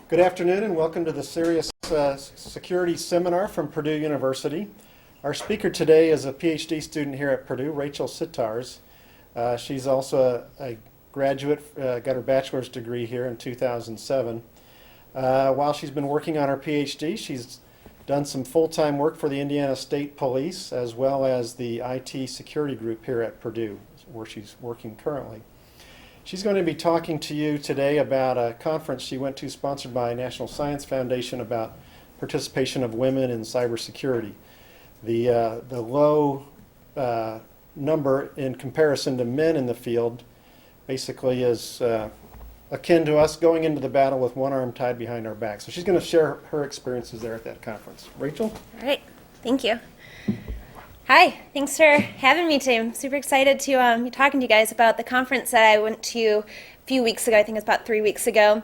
Good afternoon and welcome to the CERIAS Security Seminar from Purdue University. Our speaker today is a PhD student here at Purdue, Rachel Sitarz. She's also a graduate, got her bachelor's degree here in 2007. While she's been working on her PhD, she's done some full-time work for the Indiana State Police as well as the IT security group here at Purdue, where she's working currently. She's going to be talking to you today about a conference she went to sponsored by National Science Foundation about participation of women in cybersecurity. The low number in comparison to men in the field basically is akin to us going into the battle with one arm tied behind our back. So she's going to share her experiences there at that conference. Rachel? All right. Thank you. Hi, thanks for having me today. I'm super excited to be talking to you guys about the conference that I went to a few weeks ago. I think it was about 3 weeks ago.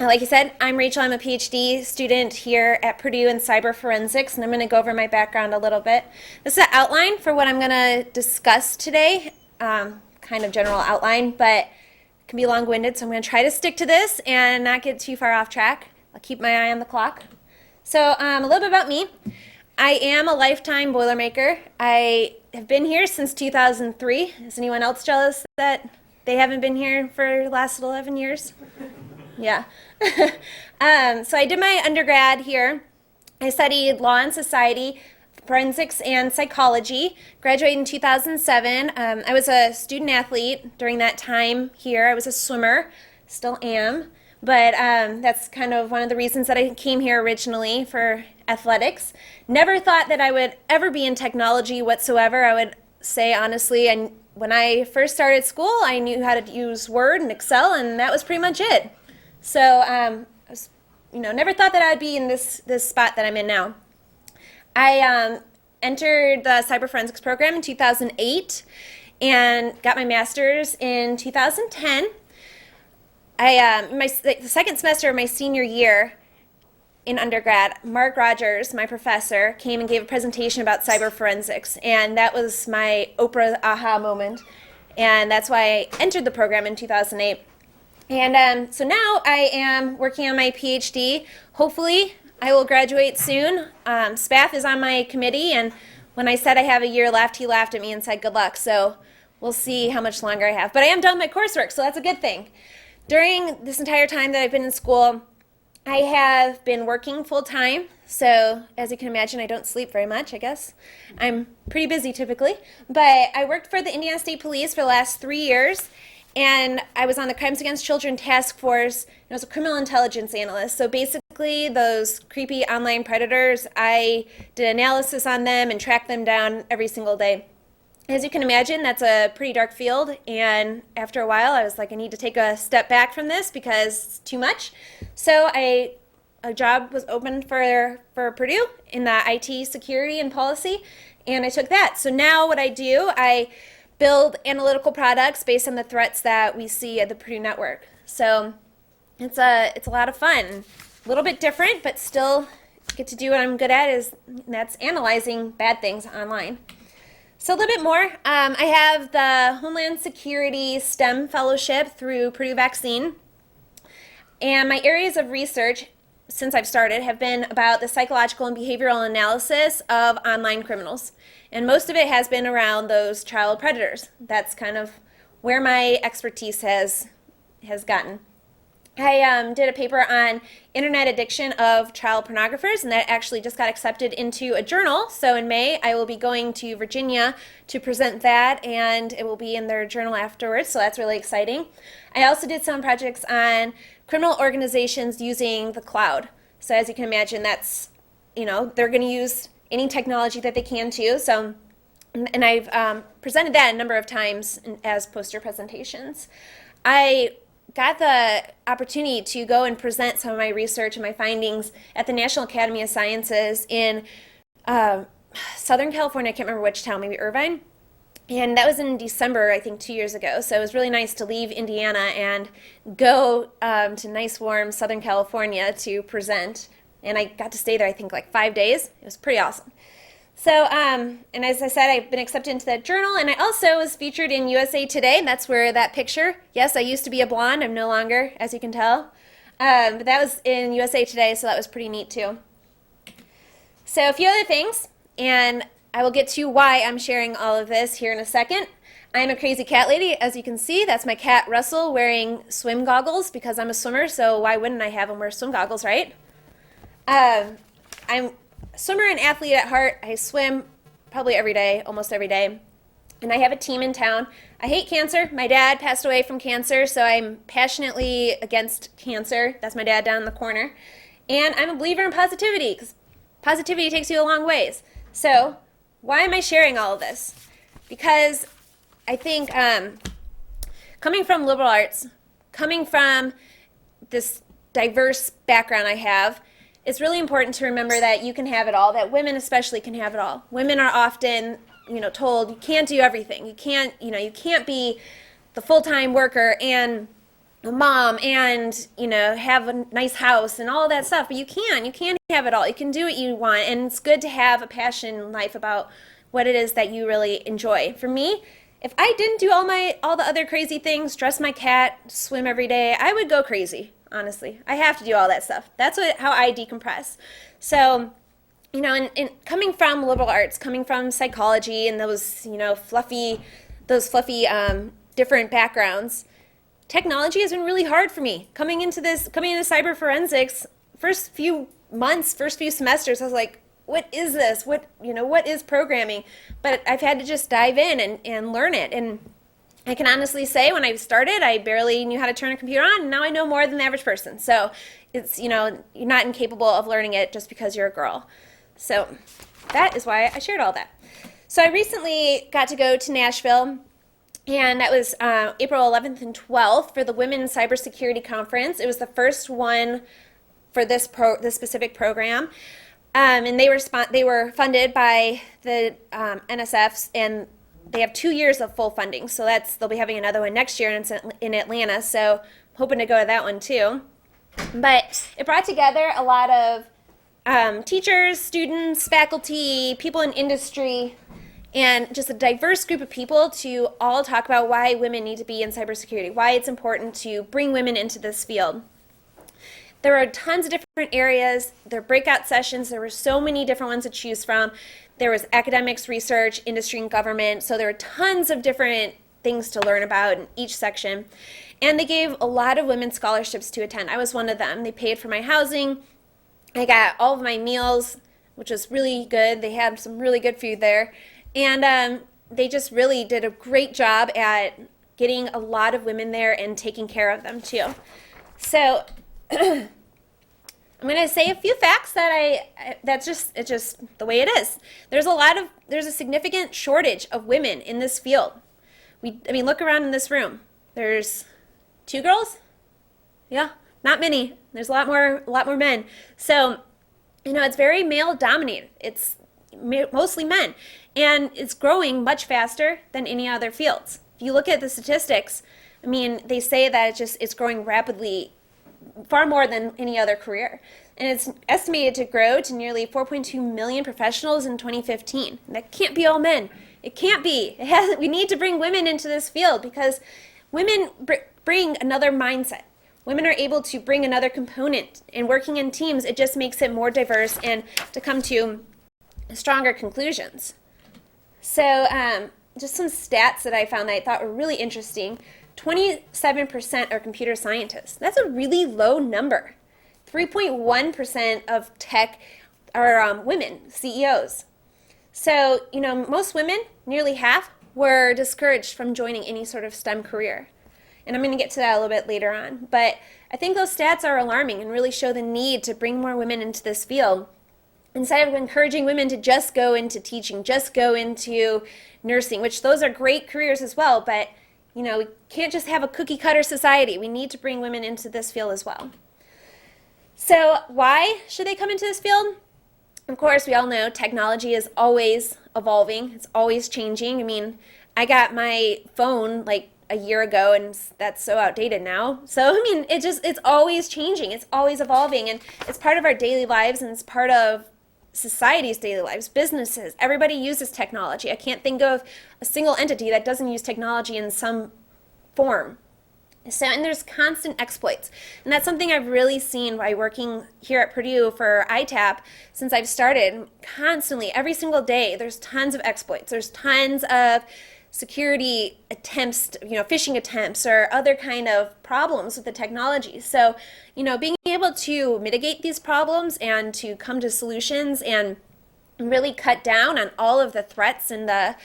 Like you said, I'm Rachel. I'm a PhD student here at Purdue in cyber forensics, and I'm going to go over my background a little bit. This is an outline for what I'm going to discuss today, kind of general outline, but it can be long-winded, so I'm going to try to stick to this and not get too far off track. I'll keep my eye on the clock. So a little bit about me. I am a lifetime Boilermaker. I have been here since 2003. Is anyone else jealous that they haven't been here for the last 11 years? Yeah. So I did my undergrad here. I studied law and society, forensics, and psychology. Graduated in 2007. I was a student athlete during that time here. I was a swimmer, still am. But that's kind of one of the reasons that I came here originally, for athletics. Never thought that I would ever be in technology whatsoever. I would say honestly, and when I first started school, I knew how to use Word and Excel, and that was pretty much it. So I was, never thought that I'd be in this spot that I'm in now. I entered the cyber forensics program in 2008 and got my master's in 2010. The second semester of my senior year in undergrad, Mark Rogers, my professor, came and gave a presentation about cyber forensics, and that was my Oprah aha moment, and that's why I entered the program in 2008. And so now I am working on my PhD. Hopefully I will graduate soon. Spaff is on my committee, and when I said I have a year left, he laughed at me and said good luck, so we'll see how much longer I have. But I am done with my coursework, so that's a good thing. During this entire time that I've been in school, I have been working full-time, so as you can imagine, I don't sleep very much, I guess. I'm pretty busy typically, but I worked for the Indiana State Police for the last 3 years, and I was on the Crimes Against Children Task Force, and I was a criminal intelligence analyst. So basically, those creepy online predators, I did analysis on them and tracked them down every single day. As you can imagine, that's a pretty dark field, and after a while I was like, I need to take a step back from this because it's too much. So a job was opened for Purdue in the IT security and policy, and I took that. So now what I do, I build analytical products based on the threats that we see at the Purdue network. So it's a lot of fun. A little bit different, but still get to do what I'm good at, that's analyzing bad things online. So a little bit more. I have the Homeland Security STEM Fellowship through Purdue Vaccine. And my areas of research, since I've started, have been about the psychological and behavioral analysis of online criminals. And most of it has been around those child predators. That's kind of where my expertise has gotten. I did a paper on internet addiction of child pornographers, and that actually just got accepted into a journal. So in May, I will be going to Virginia to present that, and it will be in their journal afterwards, so that's really exciting. I also did some projects on criminal organizations using the cloud. So as you can imagine, that's, they're going to use any technology that they can too. So, and I've presented that a number of times as poster presentations. I got the opportunity to go and present some of my research and my findings at the National Academy of Sciences in Southern California. I can't remember which town, maybe Irvine. And that was in December, I think, 2 years ago. So it was really nice to leave Indiana and go to nice, warm Southern California to present. And I got to stay there, I think, like 5 days. It was pretty awesome. So, and as I said, I've been accepted into that journal, and I also was featured in USA Today. That's where that picture, yes, I used to be a blonde. I'm no longer, as you can tell. But that was in USA Today, so that was pretty neat too. So a few other things, and I will get to why I'm sharing all of this here in a second. I'm a crazy cat lady, as you can see. That's my cat Russell wearing swim goggles because I'm a swimmer, so why wouldn't I have him wear swim goggles, right? I'm a swimmer and athlete at heart. I swim probably every day, almost every day. And I have a team in town. I hate cancer. My dad passed away from cancer, so I'm passionately against cancer. That's my dad down in the corner. And I'm a believer in positivity, because positivity takes you a long ways. So why am I sharing all of this? Because I think coming from liberal arts, coming from this diverse background I have, it's really important to remember that you can have it all, that women especially can have it all. Women are often, told you can't do everything. You can't be the full-time worker and a mom and, have a nice house and all of that stuff. But you can have it all. You can do what you want. And it's good to have a passion in life about what it is that you really enjoy. For me, if I didn't do all the other crazy things, dress my cat, swim every day, I would go crazy, honestly. I have to do all that stuff. That's how I decompress. So, and coming from liberal arts, coming from psychology and those, fluffy different backgrounds, technology has been really hard for me. Coming into cyber forensics, first few semesters, I was like, what is this? What is programming? But I've had to just dive in and learn it. And I can honestly say when I started, I barely knew how to turn a computer on, and now I know more than the average person. So it's, you're not incapable of learning it just because you're a girl. So that is why I shared all that. So I recently got to go to Nashville, and that was April 11th and 12th for the Women in Cybersecurity Conference. It was the first one for this specific program. And they were funded by the NSFs, and they have 2 years of full funding. So they'll be having another one next year, and it's in Atlanta. So I'm hoping to go to that one too. But it brought together a lot of teachers, students, faculty, people in industry, and just a diverse group of people to all talk about why women need to be in cybersecurity, why it's important to bring women into this field. There were tons of different areas. There were breakout sessions. There were so many different ones to choose from. There was academics, research, industry, and government. So there were tons of different things to learn about in each section. And they gave a lot of women scholarships to attend. I was one of them. They paid for my housing. I got all of my meals, which was really good. They had some really good food there. And they just really did a great job at getting a lot of women there and taking care of them too. So I'm going to say a few facts it's just the way it is. There's a significant shortage of women in this field. Look around in this room. There's 2 girls? Yeah, not many. There's a lot more men. So, it's very male dominated. It's mostly men, and it's growing much faster than any other fields. If you look at the statistics, they say that it's growing rapidly, far more than any other career. And it's estimated to grow to nearly 4.2 million professionals in 2015. And that can't be all men. It can't be. We need to bring women into this field because women bring another mindset. Women are able to bring another component. And working in teams, it just makes it more diverse and to come to stronger conclusions. So just some stats that I found that I thought were really interesting. 27% are computer scientists. That's a really low number. 3.1% of tech are women, CEOs. So, most women, nearly half, were discouraged from joining any sort of STEM career. And I'm going to get to that a little bit later on. But I think those stats are alarming and really show the need to bring more women into this field. Instead of encouraging women to just go into teaching, just go into nursing, which those are great careers as well, but we can't just have a cookie-cutter society. We need to bring women into this field as well. So why should they come into this field? Of course, we all know technology is always evolving. It's always changing. I got my phone like a year ago, and that's so outdated now. So, it's always changing. It's always evolving, and it's part of our daily lives, and it's part of society's daily lives, businesses. Everybody uses technology. I can't think of a single entity that doesn't use technology in some form. So, and there's constant exploits. And that's something I've really seen by working here at Purdue for ITAP since I've started. Constantly, every single day, there's tons of exploits. There's tons of security attempts, phishing attempts or other kind of problems with the technology. So, being able to mitigate these problems and to come to solutions and really cut down on all of the threats and the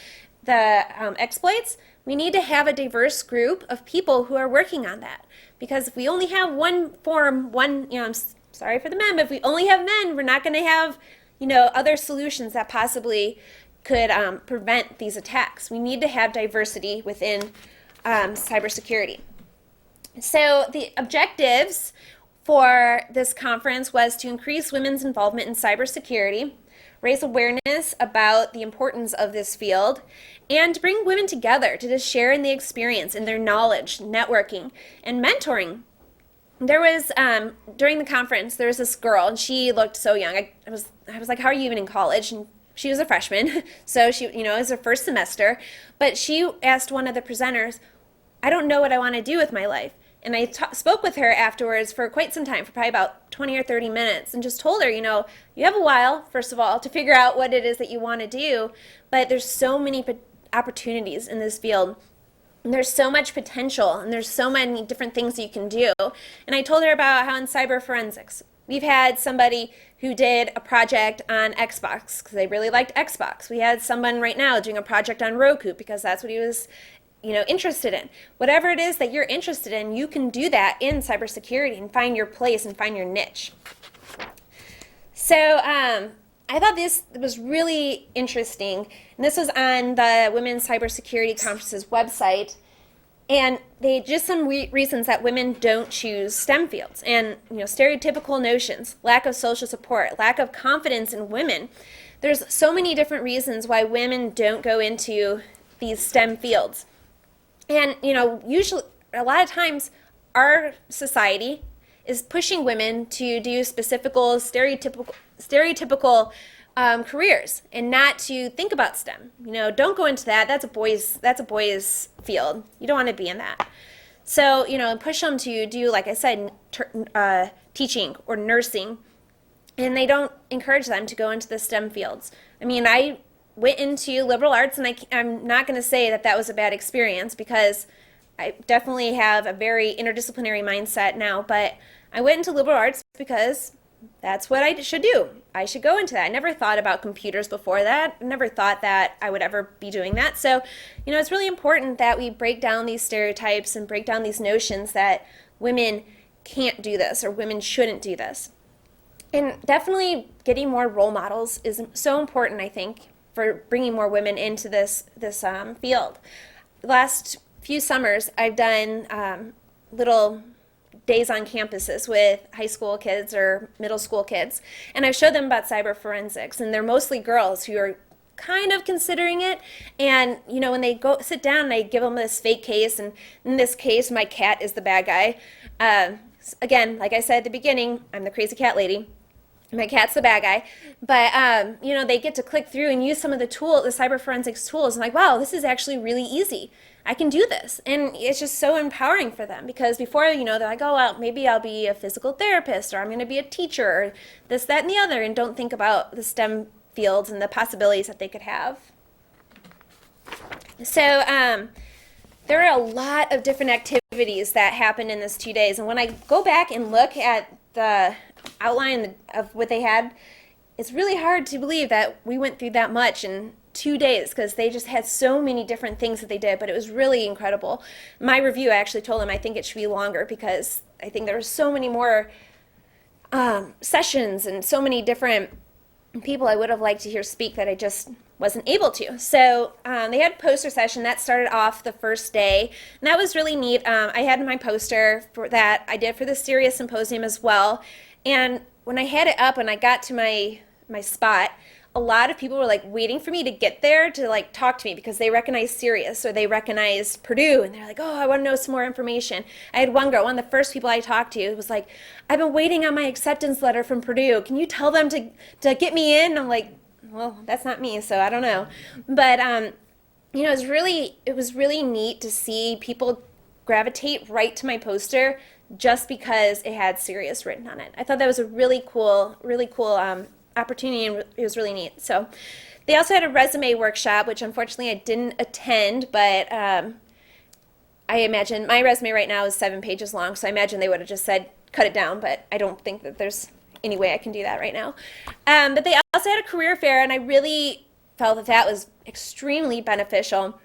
exploits, we need to have a diverse group of people who are working on that. Because if we only have one form, I'm sorry for the men, but if we only have men, we're not going to have, other solutions that possibly could prevent these attacks. We need to have diversity within cybersecurity. So the objectives for this conference was to increase women's involvement in cybersecurity, raise awareness about the importance of this field, and to bring women together to just share in the experience and their knowledge, networking, and mentoring. There was, during the conference, there was this girl, and she looked so young. I was like, how are you even in college? And she was a freshman, so she, it was her first semester. But she asked one of the presenters, I don't know what I want to do with my life. And I spoke with her afterwards for quite some time, for probably about 20 or 30 minutes, and just told her, you have a while, first of all, to figure out what it is that you want to do, but there's so many opportunities in this field. And there's so much potential, and there's so many different things you can do. And I told her about how in cyber forensics, we've had somebody who did a project on Xbox because they really liked Xbox. We had someone right now doing a project on Roku because that's what he was interested in. Whatever it is that you're interested in, you can do that in cybersecurity and find your place and find your niche. So I thought this was really interesting, and this was on the Women's Cybersecurity Conference's website, and they just some reasons that women don't choose STEM fields, and stereotypical notions, lack of social support, lack of confidence in women. There's so many different reasons why women don't go into these STEM fields. And, usually, a lot of times, our society is pushing women to do specific stereotypical careers and not to think about STEM. Don't go into that. That's a boys field. You don't want to be in that. So, push them to do, like I said, teaching or nursing, and they don't encourage them to go into the STEM fields. I went into liberal arts, and I'm not going to say that was a bad experience because I definitely have a very interdisciplinary mindset now, but I went into liberal arts because that's what I should do. I should go into that. I never thought about computers before that. I never thought that I would ever be doing that. So, it's really important that we break down these stereotypes and break down these notions that women can't do this or women shouldn't do this. And definitely getting more role models is so important, I think, for bringing more women into this field. The last few summers, I've done little days on campuses with high school kids or middle school kids, and I've showed them about cyber forensics, and they're mostly girls who are kind of considering it. And when they go sit down, I give them this fake case, and in this case, my cat is the bad guy. Again, like I said at the beginning, I'm the crazy cat lady. My cat's the bad guy, but they get to click through and use some of the cyber forensics tools. I'm like, wow, this is actually really easy. I can do this, and it's just so empowering for them because before, they're like, oh, well, maybe I'll be a physical therapist, or I'm going to be a teacher, or this, that, and the other, and don't think about the STEM fields and the possibilities that they could have. So there are a lot of different activities that happened in this 2 days, and when I go back and look at the outline of what they had, it's really hard to believe that we went through that much in 2 days because they just had so many different things that they did, but it was really incredible. My review, I actually told them I think it should be longer because I think there were so many more sessions and so many different people I would have liked to hear speak that I just wasn't able to. So they had a poster session that started off the first day, and that was really neat. I had my poster for that I did for the CERIAS Symposium as well, and when I had it up and I got to my spot, a lot of people were like waiting for me to get there to like talk to me because they recognized CERIAS or they recognized Purdue, and they're like, oh, I want to know some more information. I had one girl, one of the first people I talked to, was like, I've been waiting on my acceptance letter from Purdue. Can you tell them to get me in? And I'm like, well, that's not me, so I don't know. But it was really neat to see people gravitate right to my poster just because it had CERIAS written on it. I thought that was a really cool opportunity, and it was really neat. So they also had a resume workshop, which unfortunately I didn't attend, but I imagine my resume right now is 7 pages long, so I imagine they would have just said cut it down, but I don't think that there's any way I can do that right now. But they also had a career fair, and I really felt that that was extremely beneficial.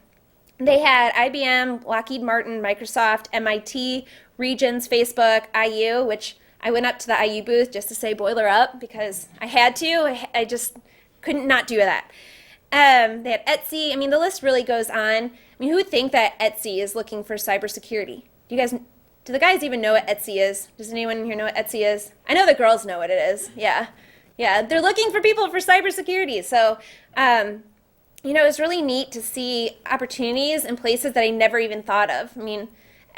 They had IBM, Lockheed Martin, Microsoft, MIT, Regions, Facebook, IU, which I went up to the IU booth just to say boiler up because I had to. I just couldn't not do that. They had Etsy. I mean, the list really goes on. I mean, who would think that Etsy is looking for cybersecurity? Do the guys even know what Etsy is? Does anyone here know what Etsy is? I know the girls know what it is. Yeah. They're looking for people for cybersecurity. So, it was really neat to see opportunities in places that I never even thought of. I mean,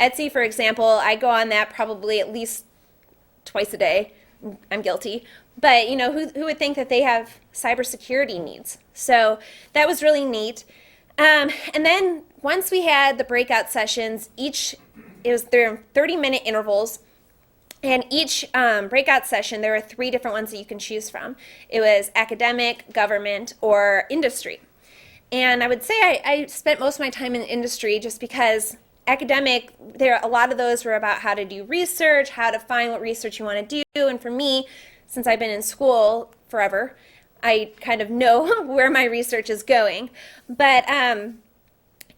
Etsy, for example, I go on that probably at least twice a day. I'm guilty. But, who would think that they have cybersecurity needs? So that was really neat. And then once we had the breakout sessions, there were 30-minute intervals. And each breakout session, there were 3 different ones that you can choose from. It was academic, government, or industry. And I would say I spent most of my time in industry just because academic, a lot of those were about how to do research, how to find what research you want to do. And for me, since I've been in school forever, I kind of know where my research is going. But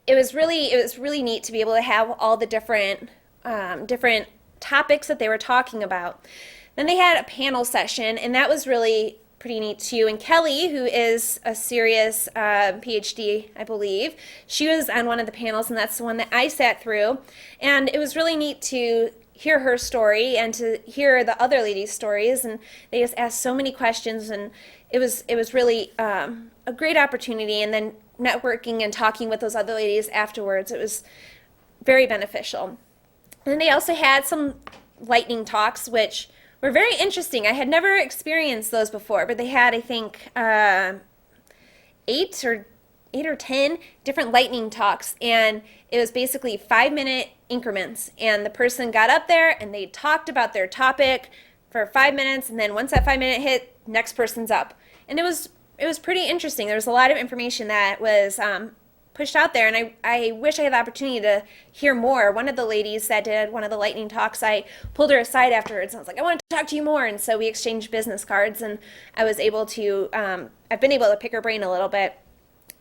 it was really neat to be able to have all the different topics that they were talking about. Then they had a panel session, and that was really pretty neat too. And Kelly, who is a CERIAS PhD, I believe, she was on one of the panels, and that's the one that I sat through. And it was really neat to hear her story and to hear the other ladies' stories. And they just asked so many questions, and it was really a great opportunity. And then networking and talking with those other ladies afterwards, it was very beneficial. And they also had some lightning talks, which were very interesting. I had never experienced those before, but they had, I think, 8 or 10 different lightning talks, and it was basically 5-minute increments. And the person got up there and they talked about their topic for 5 minutes, and then once that 5-minute hit, next person's up. And it was pretty interesting. There was a lot of information that was pushed out there, and I wish I had the opportunity to hear more. One of the ladies that did one of the lightning talks, I pulled her aside afterwards and I was like, I want to talk to you more. And so we exchanged business cards, and I was able to, I've been able to pick her brain a little bit.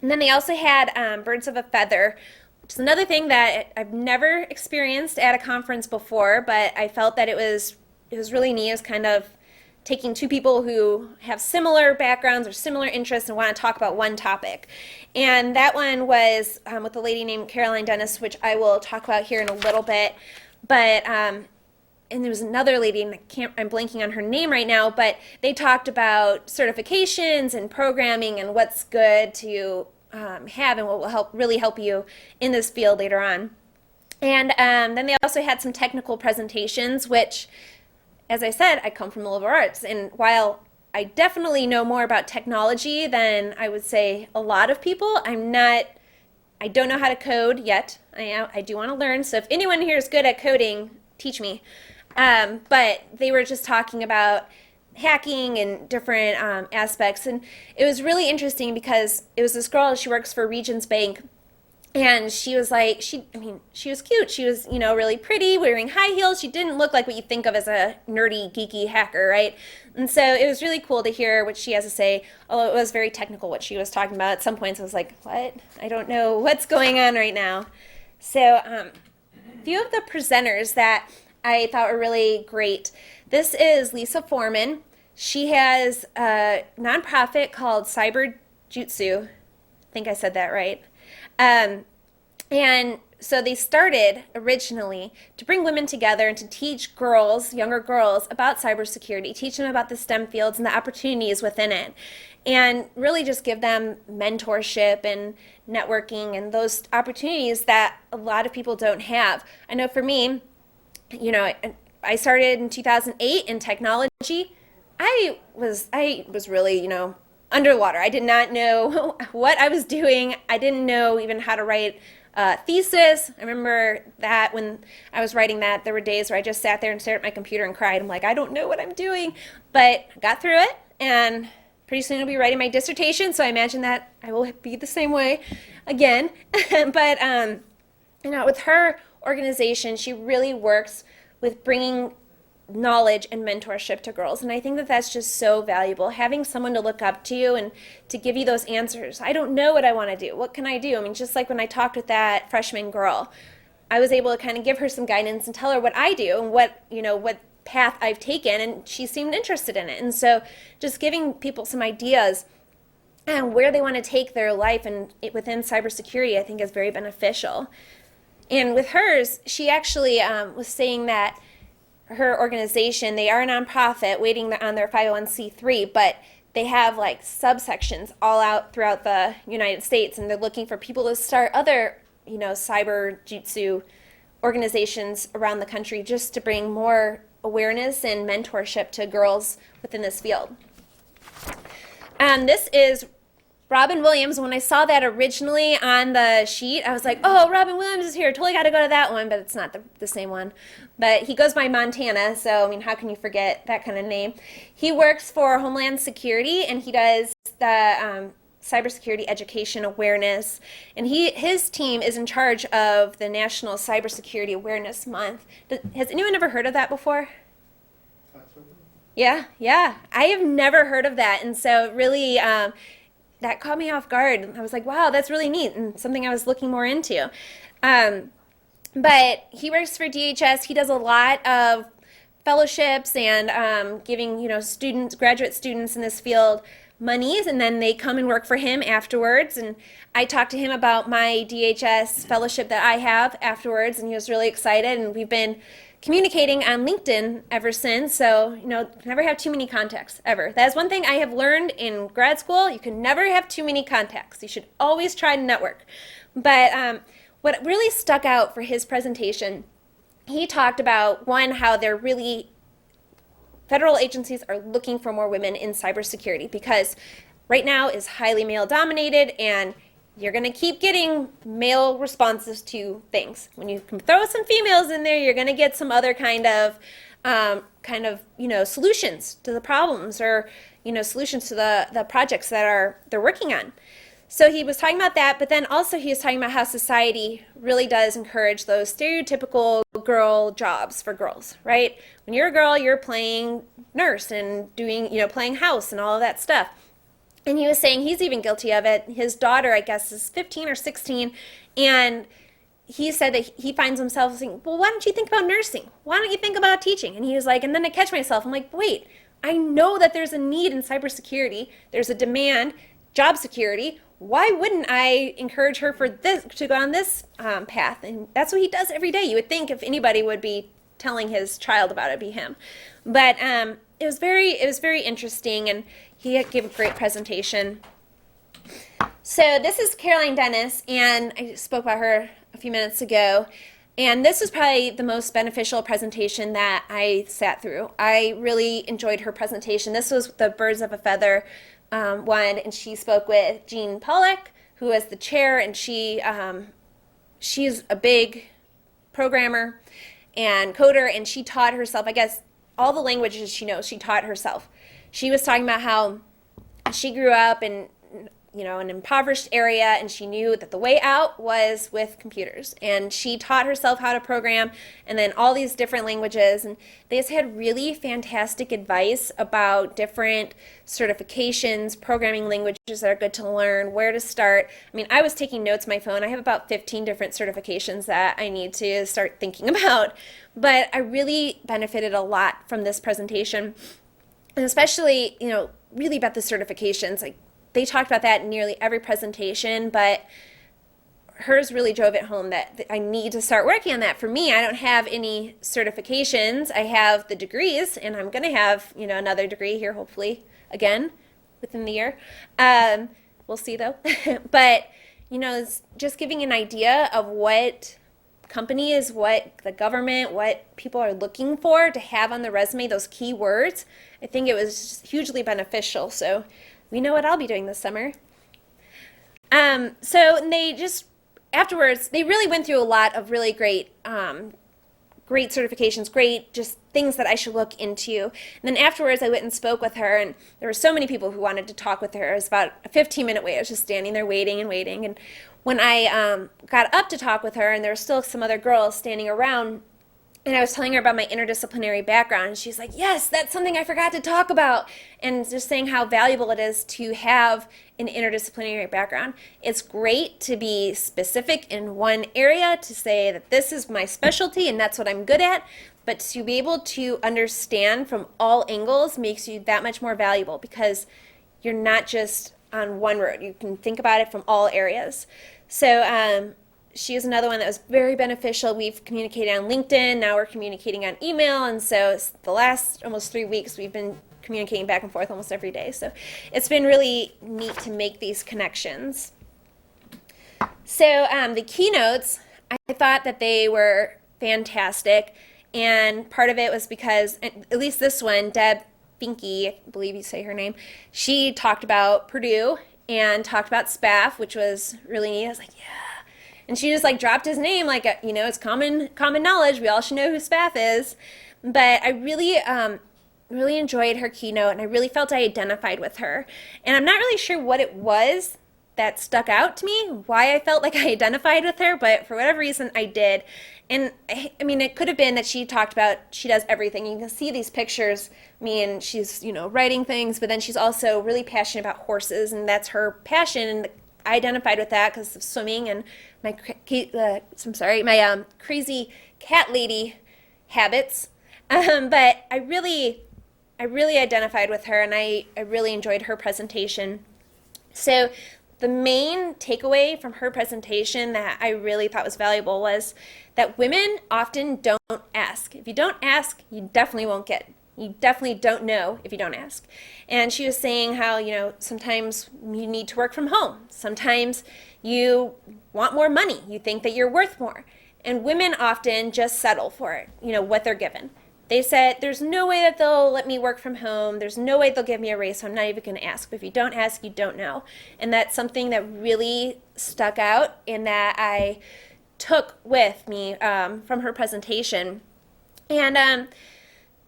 And then they also had Birds of a Feather, which is another thing that I've never experienced at a conference before, but I felt that it was really neat. It was kind of taking 2 people who have similar backgrounds or similar interests and want to talk about one topic. And that one was with a lady named Caroline Dennis, which I will talk about here in a little bit. But and there was another lady, and I'm blanking on her name right now, but they talked about certifications and programming and what's good to have and what will really help you in this field later on. And then they also had some technical presentations, which, as I said, I come from the liberal arts, and while I definitely know more about technology than I would say a lot of people, I don't know how to code yet. I do want to learn, so if anyone here is good at coding, teach me. But they were just talking about hacking and different aspects, and it was really interesting because it was this girl, she works for Regions Bank. And she was like, she was cute. She was, really pretty, wearing high heels. She didn't look like what you think of as a nerdy, geeky hacker, right? And so it was really cool to hear what she has to say, although it was very technical what she was talking about. At some points I was like, what? I don't know what's going on right now. So a few of the presenters that I thought were really great. This is Lisa Foreman. She has a nonprofit called Cyberjutsu. I think I said that right. And so they started originally to bring women together and to teach girls, younger girls, about cybersecurity, teach them about the STEM fields and the opportunities within it, and really just give them mentorship and networking and those opportunities that a lot of people don't have. I know for me, I started in 2008 in technology. I was really, underwater. I did not know what I was doing. I didn't know even how to write thesis. I remember that when I was writing that, there were days where I just sat there and stared at my computer and cried. I'm like, I don't know what I'm doing, but I got through it, and pretty soon I'll be writing my dissertation, so I imagine that I will be the same way again. But with her organization, she really works with bringing knowledge and mentorship to girls, and I think that that's just so valuable, having someone to look up to you and to give you those answers. I don't know what I want to do. What can I do? I mean, just like when I talked with that freshman girl, I was able to kind of give her some guidance and tell her what I do and what path I've taken, and she seemed interested in it. And so just giving people some ideas and where they want to take their life and within cybersecurity, I think is very beneficial. And with hers, she actually was saying that her organization, they are a nonprofit waiting on their 501c3, but they have like subsections all out throughout the United States, and they're looking for people to start other, cyber jutsu organizations around the country just to bring more awareness and mentorship to girls within this field. This is Robin Williams. When I saw that originally on the sheet, I was like, oh, Robin Williams is here. Totally got to go to that one, but it's not the same one. But he goes by Montana, so, I mean, how can you forget that kind of name? He works for Homeland Security, and he does the cybersecurity education awareness. And his team is in charge of the National Cybersecurity Awareness Month. Has anyone ever heard of that before? Yeah. I have never heard of that, and so really that caught me off guard. I was like, wow, that's really neat, and something I was looking more into. But he works for DHS. He does a lot of fellowships and giving, graduate students in this field monies, and then they come and work for him afterwards. And I talked to him about my DHS fellowship that I have afterwards, and he was really excited, and we've been communicating on LinkedIn ever since. So, never have too many contacts, ever. That is one thing I have learned in grad school. You can never have too many contacts. You should always try to network. But what really stuck out for his presentation, he talked about, one, how federal agencies are looking for more women in cybersecurity, because right now is highly male dominated, and you're going to keep getting male responses to things. When you can throw some females in there, you're going to get some other kind of solutions to the problems, or, solutions to the projects that they're working on. So he was talking about that, but then also he was talking about how society really does encourage those stereotypical girl jobs for girls, right? When you're a girl, you're playing nurse and doing, playing house and all of that stuff. And he was saying he's even guilty of it. His daughter, I guess, is 15 or 16, and he said that he finds himself saying, well, why don't you think about nursing? Why don't you think about teaching? And he was like, and then I catch myself, I'm like, wait, I know that there's a need in cybersecurity. There's a demand, job security. Why wouldn't I encourage her to go on this path? And that's what he does every day. You would think if anybody would be telling his child about it, it'd be him. But it was very interesting, and he gave a great presentation. So this is Caroline Dennis, and I spoke about her a few minutes ago. And this was probably the most beneficial presentation that I sat through. I really enjoyed her presentation. This was the Birds of a Feather one, and she spoke with Jean Pollack, who is the chair, and she's a big programmer and coder, and she taught herself, I guess, all the languages she knows, she taught herself. She was talking about how she grew up in an impoverished area, and she knew that the way out was with computers, and she taught herself how to program, and then all these different languages, and they just had really fantastic advice about different certifications, programming languages that are good to learn, where to start. I mean, I was taking notes on my phone. I have about 15 different certifications that I need to start thinking about, but I really benefited a lot from this presentation, and especially, really about the certifications. Like, they talked about that in nearly every presentation, but hers really drove it home that I need to start working on that. For me, I don't have any certifications. I have the degrees, and I'm going to have, another degree here, hopefully, again, within the year. We'll see, though. But, it's just giving an idea of what companies, what the government, what people are looking for to have on the resume, those key words. I think it was hugely beneficial. So we know what I'll be doing this summer. So they just afterwards, they really went through a lot of really great great certifications, great just things that I should look into. And then afterwards, I went and spoke with her, and there were so many people who wanted to talk with her. It was about a 15-minute wait. I was just standing there waiting and waiting. And when I got up to talk with her, and there were still some other girls standing around, and I was telling her about my interdisciplinary background, and she's like, yes, that's something I forgot to talk about. And just saying how valuable it is to have an interdisciplinary background. It's great to be specific in one area, to say that this is my specialty and that's what I'm good at, but to be able to understand from all angles makes you that much more valuable, because you're not just on one road. You can think about it from all areas. So she is another one that was very beneficial. We've communicated on LinkedIn. Now we're communicating on email. And so the last almost 3 weeks, we've been communicating back and forth almost every day. So it's been really neat to make these connections. So the keynotes, I thought that they were fantastic. And part of it was because, at least this one, Deb Finke, I believe you say her name, she talked about Purdue and talked about SPAF, which was really neat. I was like, yeah. And she just like dropped his name, like, you know, it's common knowledge. We all should know who SPAF is. But I really enjoyed her keynote, and I really felt I identified with her. And I'm not really sure what it was that stuck out to me, why I felt like I identified with her, but for whatever reason, I did. And I mean, it could have been that she talked about, she does everything. You can see these pictures. I mean, she's, you know, writing things, but then she's also really passionate about horses, and that's her passion. And I identified with that because of swimming and my crazy cat lady habits. But I really identified with her, and I really enjoyed her presentation. So the main takeaway from her presentation that I really thought was valuable was that women often don't ask. If you don't ask, you definitely won't get. You definitely don't know if you don't ask. And she was saying how, you know, sometimes you need to work from home. Sometimes you want more money. You think that you're worth more. And women often just settle for it, you know, what they're given. They said, there's no way that they'll let me work from home. There's no way they'll give me a raise, so I'm not even going to ask. But if you don't ask, you don't know. And that's something that really stuck out and that I took with me from her presentation. And,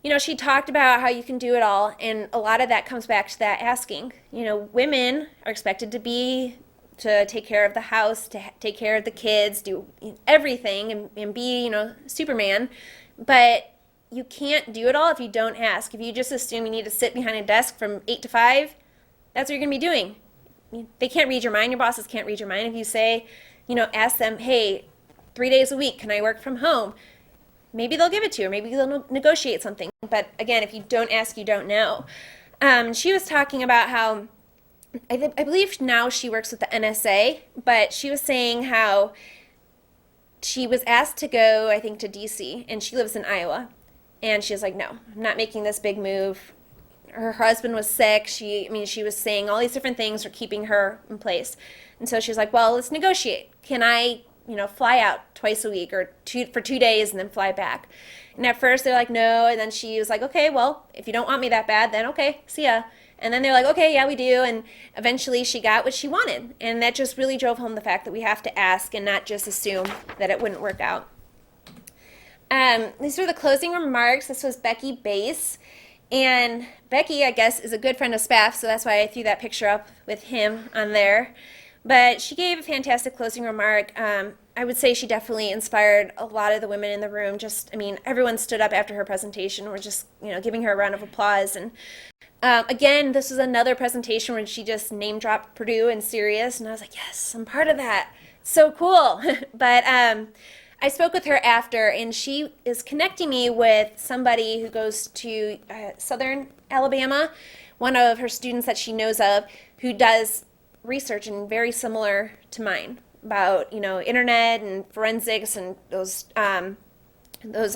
you know, she talked about how you can do it all, and a lot of that comes back to that asking. You know, women are expected to take care of the house, to take care of the kids, do everything, and be, you know, Superman. But you can't do it all if you don't ask. If you just assume you need to sit behind a desk from 8 to 5, that's what you're going to be doing. They can't read your mind. Your bosses can't read your mind. If you say, you know, ask them, hey, 3 days a week, can I work from home? Maybe they'll give it to you, or maybe they'll negotiate something. But again, if you don't ask, you don't know. She was talking about how, I believe now she works with the NSA, but she was saying how she was asked to go, I think, to DC, and she lives in Iowa. And she was like, no, I'm not making this big move. Her husband was sick. She was saying all these different things for keeping her in place. And so she was like, well, let's negotiate. Can I, you know, fly out twice a week or for 2 days and then fly back? And at first they're like, no. And then she was like, okay, well, if you don't want me that bad, then okay, see ya. And then they're like, okay, yeah, we do. And eventually she got what she wanted. And that just really drove home the fact that we have to ask and not just assume that it wouldn't work out. These were the closing remarks. This was Becky Bass. And Becky, I guess, is a good friend of SPAF, so that's why I threw that picture up with him on there. But she gave a fantastic closing remark. I would say she definitely inspired a lot of the women in the room. Everyone stood up after her presentation. We're just, you know, giving her a round of applause. And again, this was another presentation where she just name-dropped Purdue and CERIAS, and I was like, yes, I'm part of that. So cool. But I spoke with her after, and she is connecting me with somebody who goes to Southern Alabama, one of her students that she knows of, who does research and very similar to mine about, you know, internet and forensics and those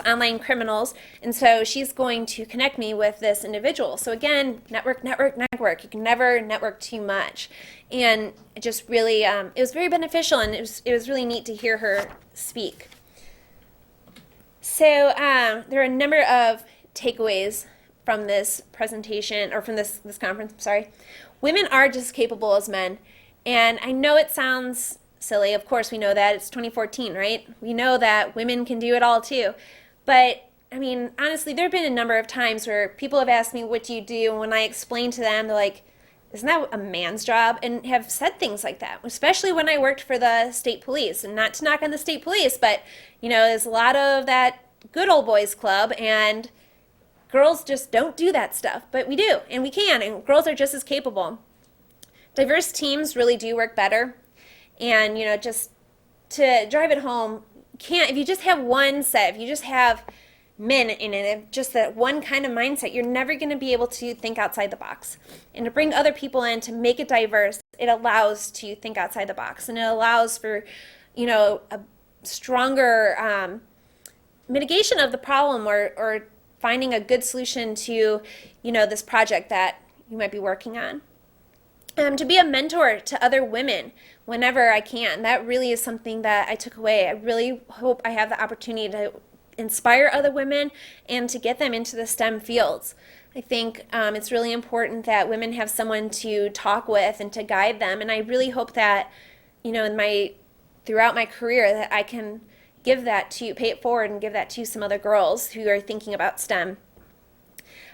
online criminals. And so she's going to connect me with this individual. So again, network. You can never network too much. And it just really, it was very beneficial, and it was really neat to hear her speak. So there are a number of takeaways from this presentation, or from this conference, sorry. Women are just as capable as men. And I know it sounds silly. Of course, we know that. It's 2014, right? We know that women can do it all too. But I mean, honestly, there have been a number of times where people have asked me, what do you do? And when I explain to them, they're like, isn't that a man's job? And have said things like that, especially when I worked for the state police. And not to knock on the state police, but, you know, there's a lot of that good old boys club, and girls just don't do that stuff. But we do, and we can, and girls are just as capable. Diverse teams really do work better. And, you know, just to drive it home, if you just have one set, if you just have men in it, just that one kind of mindset, you're never going to be able to think outside the box. And to bring other people in, to make it diverse, it allows to think outside the box, and it allows for, you know, a stronger mitigation of the problem, or finding a good solution to, you know, this project that you might be working on. To be a mentor to other women whenever I can. That really is something that I took away. I really hope I have the opportunity to inspire other women and to get them into the STEM fields. I think it's really important that women have someone to talk with and to guide them, and I really hope that, you know, throughout my career, that I can give that to, pay it forward and give that to some other girls who are thinking about STEM.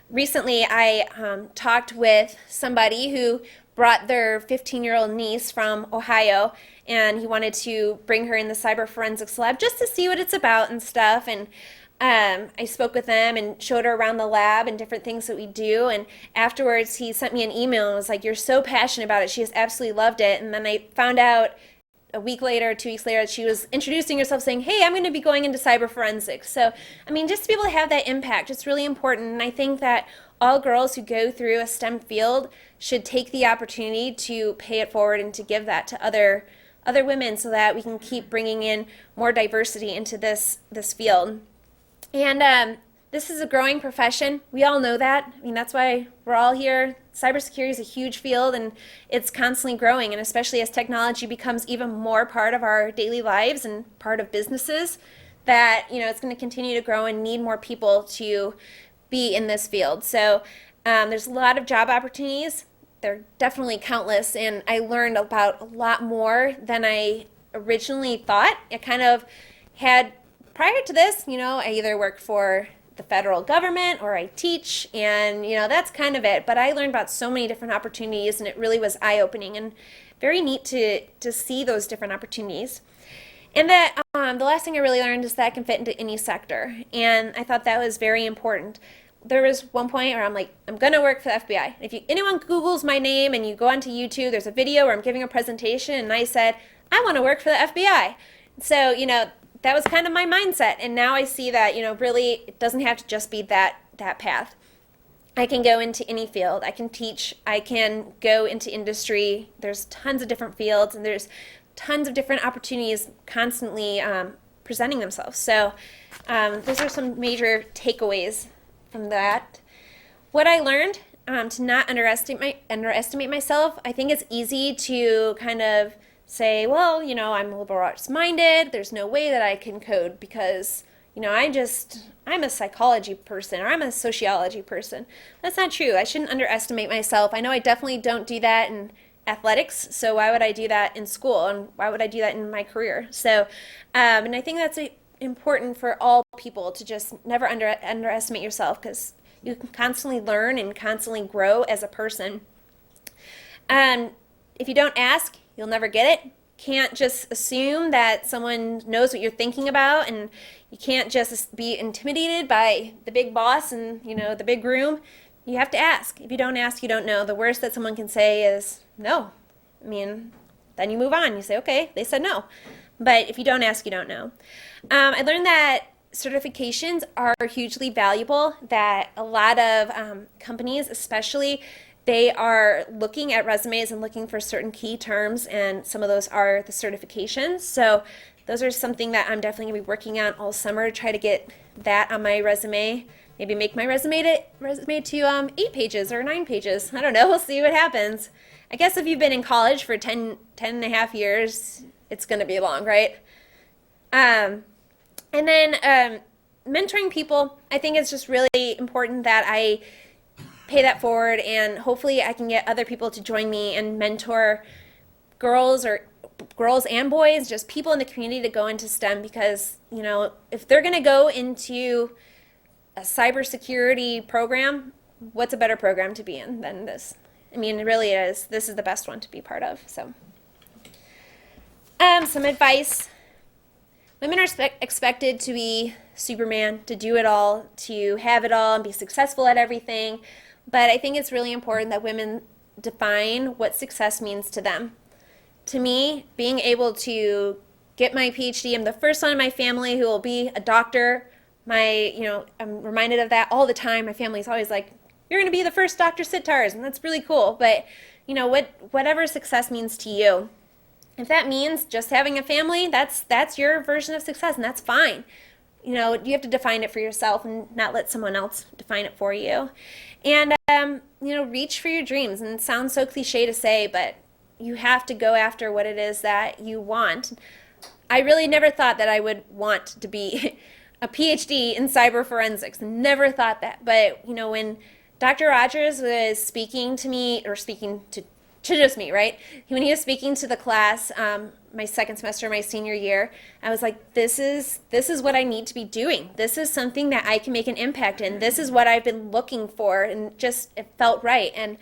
Recently, I talked with somebody who brought their 15-year-old niece from Ohio, and he wanted to bring her in the cyber forensics lab just to see what it's about and stuff. And I spoke with them and showed her around the lab and different things that we do. And afterwards, he sent me an email and was like, "You're so passionate about it. She has absolutely loved it." And then I found out a week later, 2 weeks later, she was introducing herself saying, "Hey, I'm going to be going into cyber forensics." So, I mean, just to be able to have that impact, it's really important. And I think that all girls who go through a STEM field should take the opportunity to pay it forward and to give that to other women, so that we can keep bringing in more diversity into this field. And this is a growing profession. We all know that. I mean, that's why we're all here. Cybersecurity is a huge field, and it's constantly growing, and especially as technology becomes even more part of our daily lives and part of businesses, that, you know, it's going to continue to grow and need more people to be in this field. So there's a lot of job opportunities. They're definitely countless, and I learned about a lot more than I originally thought. I kind of had, prior to this, you know, I either work for the federal government or I teach, and, you know, that's kind of it. But I learned about so many different opportunities, and it really was eye-opening and very neat to see those different opportunities. And that the last thing I really learned is that I can fit into any sector, and I thought that was very important. There was one point where I'm like, I'm going to work for the FBI. If anyone Googles my name and you go onto YouTube, there's a video where I'm giving a presentation, and I said, I want to work for the FBI. So, you know, that was kind of my mindset. And now I see that, you know, really it doesn't have to just be that path. I can go into any field. I can teach. I can go into industry. There's tons of different fields, and there's tons of different opportunities constantly presenting themselves. So those are some major takeaways from that. What I learned, to not underestimate myself. I think it's easy to kind of say, well, you know, I'm liberal arts minded. There's no way that I can code because, you know, I'm a psychology person, or I'm a sociology person. That's not true. I shouldn't underestimate myself. I know I definitely don't do that in athletics, so why would I do that in school, and why would I do that in my career? So, and I think that's important for all people, to just never underestimate yourself, because you can constantly learn and constantly grow as a person. If you don't ask, you'll never get it. Can't just assume that someone knows what you're thinking about, and you can't just be intimidated by the big boss and, you know, the big room. You have to ask. If you don't ask, you don't know. The worst that someone can say is no. I mean, then you move on. You say, okay, they said no. But if you don't ask, you don't know. I learned that certifications are hugely valuable, that a lot of companies, especially, they are looking at resumes and looking for certain key terms, and some of those are the certifications. So those are something that I'm definitely going to be working on all summer, to try to get that on my resume. Maybe make my resume to 8 pages or 9 pages. I don't know. We'll see what happens. I guess if you've been in college for 10 and a half years, it's going to be long, right? And then mentoring people, I think it's just really important that I pay that forward, and hopefully I can get other people to join me and mentor girls or girls and boys, just people in the community to go into STEM because, if they're going to go into a cybersecurity program, what's a better program to be in than this? I mean, it really is. This is the best one to be part of. So, some advice. Women are expected to be Superman, to do it all, to have it all and be successful at everything. But I think it's really important that women define what success means to them. To me, being able to get my PhD, I'm the first one in my family who will be a doctor. I'm reminded of that all the time. My family's always like, you're going to be the first Dr. Sitarz, and that's really cool. But, whatever success means to you. If that means just having a family, that's your version of success, and that's fine. You have to define it for yourself and not let someone else define it for you. And, reach for your dreams. And it sounds so cliche to say, but you have to go after what it is that you want. I really never thought that I would want to be a PhD in cyber forensics. Never thought that. But, when Dr. Rogers was speaking to me, or speaking to just me, right? When he was speaking to the class, my second semester, my senior year, I was like, this is what I need to be doing. This is something that I can make an impact in. This is what I've been looking for, and it felt right. And,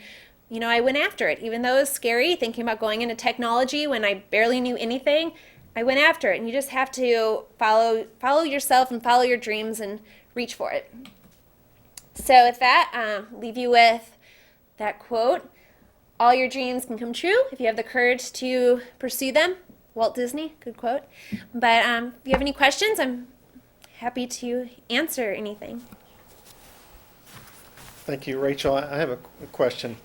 I went after it. Even though it was scary, thinking about going into technology when I barely knew anything, I went after it. And you just have to follow yourself and follow your dreams and reach for it. So with that, leave you with that quote. All your dreams can come true if you have the courage to pursue them. Walt Disney, good quote. But if you have any questions, I'm happy to answer anything. Thank you, Rachel. I have a question.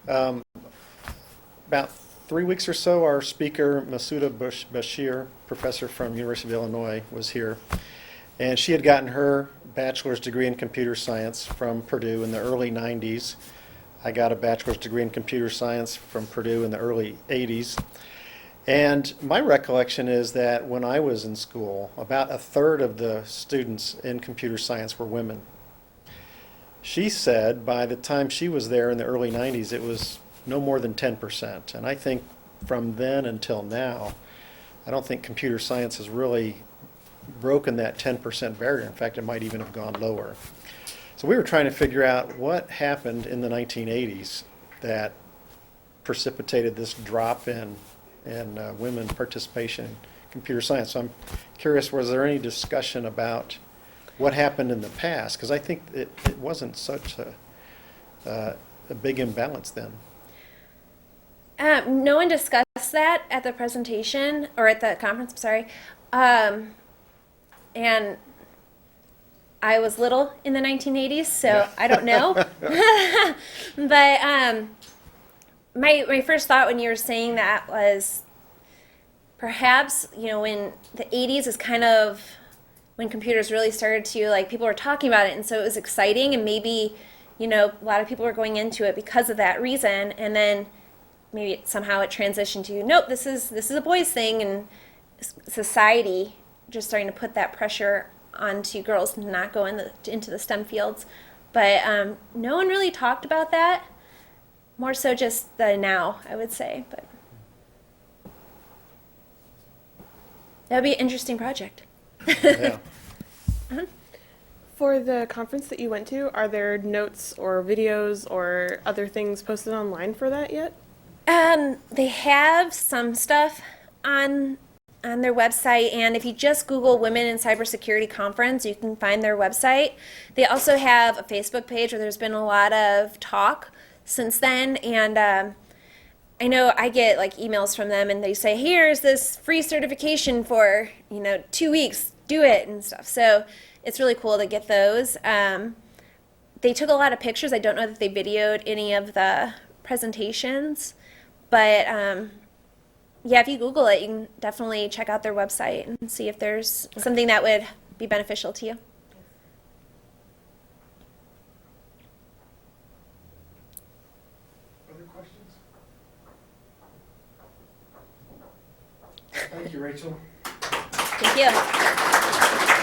About 3 weeks or so, our speaker, Masuda Bashir, professor from University of Illinois, was here. And she had gotten her bachelor's degree in computer science from Purdue in the early 90s. I got a bachelor's degree in computer science from Purdue in the early 80s. And my recollection is that when I was in school, about a third of the students in computer science were women. She said by the time she was there in the early 90s, it was no more than 10%. And I think from then until now, I don't think computer science has really broken that 10% barrier. In fact, it might even have gone lower. So we were trying to figure out what happened in the 1980s that precipitated this drop in women participation in computer science. So I'm curious, was there any discussion about what happened in the past? Because I think it wasn't such a big imbalance then. No one discussed that at the presentation, or at the conference, I'm sorry. And I was little in the 1980s, so I don't know. But my first thought when you were saying that was perhaps, when the 80s is kind of when computers really started to, people were talking about it, and so it was exciting, and maybe, a lot of people were going into it because of that reason, and then maybe somehow it transitioned to, nope, this is a boys thing, and society just starting to put that pressure onto girls to not go into the STEM fields. But no one really talked about that. More so just the now, I would say. But that would be an interesting project. Yeah. Uh-huh. For the conference that you went to, are there notes or videos or other things posted online for that yet? They have some stuff on their website, and if you just Google Women in Cybersecurity Conference, you can find their website. They also have a Facebook page where there's been a lot of talk since then, and I know I get emails from them, and they say, here's this free certification for 2 weeks, do it and stuff. So it's really cool to get those. They took a lot of pictures. I don't know that they videoed any of the presentations, but yeah, if you Google it, you can definitely check out their website and see if there's something that would be beneficial to you. Other questions? Thank you, Rachel. Thank you.